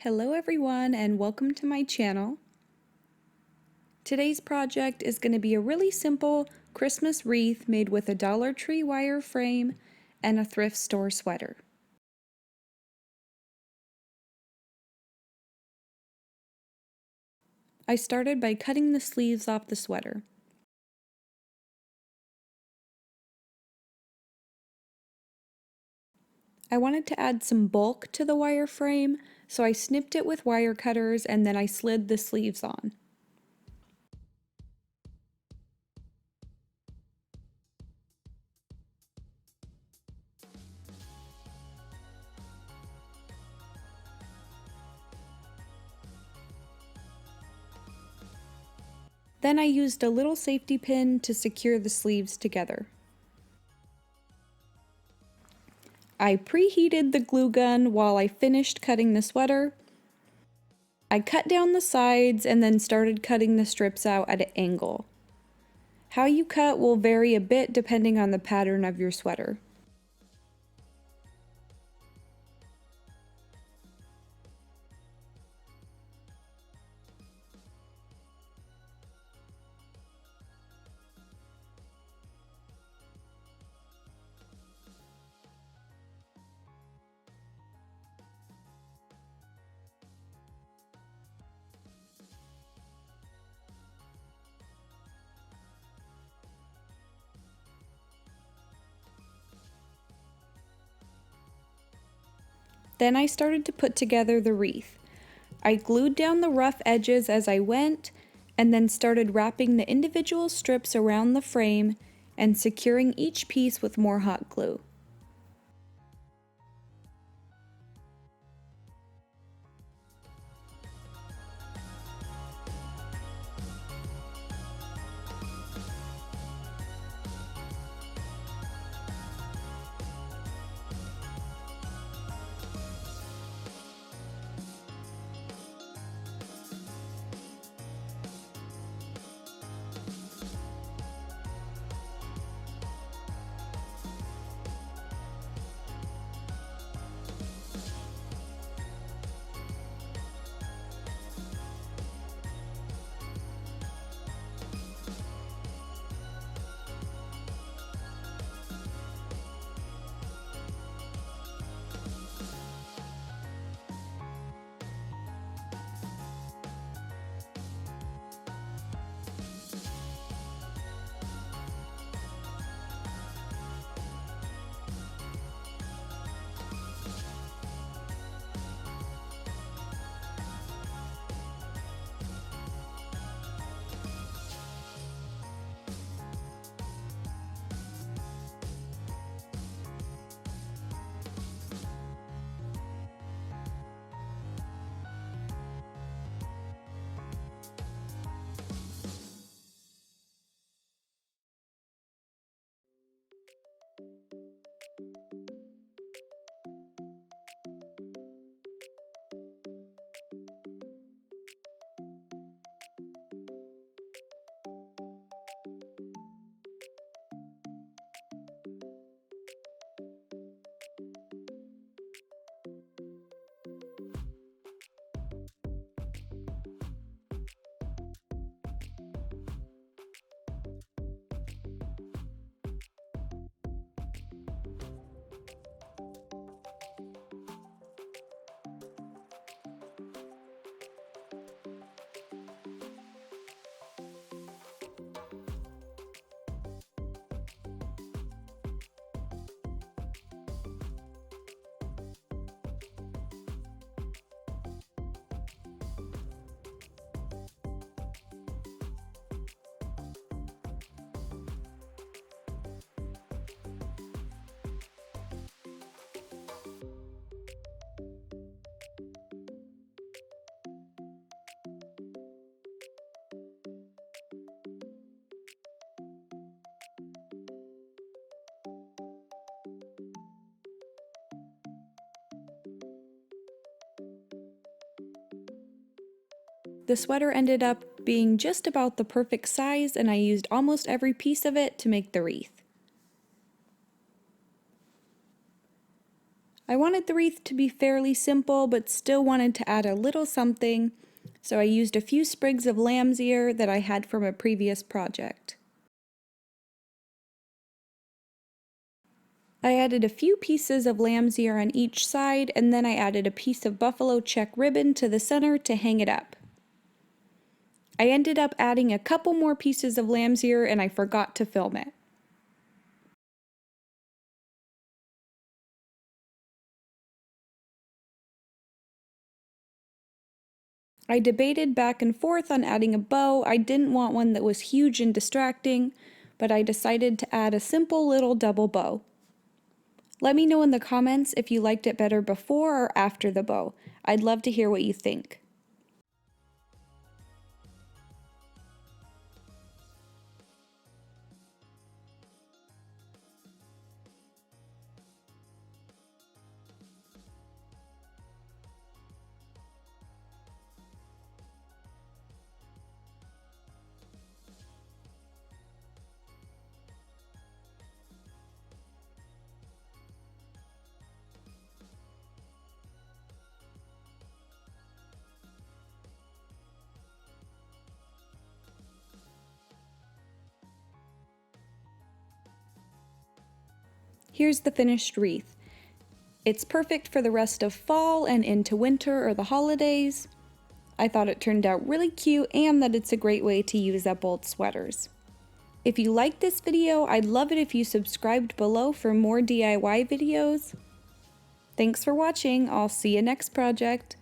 Hello everyone and welcome to my channel. Today's project is going to be a really simple Christmas wreath made with a Dollar Tree wire frame and a thrift store sweater. I started by cutting the sleeves off the sweater. I wanted to add some bulk to the wire frame, so I snipped it with wire cutters and then I slid the sleeves on. Then I used a little safety pin to secure the sleeves together. I preheated the glue gun while I finished cutting the sweater. I cut down the sides and then started cutting the strips out at an angle. How you cut will vary a bit depending on the pattern of your sweater. Then I started to put together the wreath. I glued down the rough edges as I went, and then started wrapping the individual strips around the frame and securing each piece with more hot glue. The sweater ended up being just about the perfect size, and I used almost every piece of it to make the wreath. I wanted the wreath to be fairly simple, but still wanted to add a little something, so I used a few sprigs of lamb's ear that I had from a previous project. I added a few pieces of lamb's ear on each side, and then I added a piece of buffalo check ribbon to the center to hang it up. I ended up adding a couple more pieces of lamb's ear and I forgot to film it. I debated back and forth on adding a bow. I didn't want one that was huge and distracting, but I decided to add a simple little double bow. Let me know in the comments if you liked it better before or after the bow. I'd love to hear what you think. Here's the finished wreath. It's perfect for the rest of fall and into winter or the holidays. I thought it turned out really cute and that it's a great way to use up old sweaters. If you liked this video, I'd love it if you subscribed below for more DIY videos. Thanks for watching. I'll see you next project.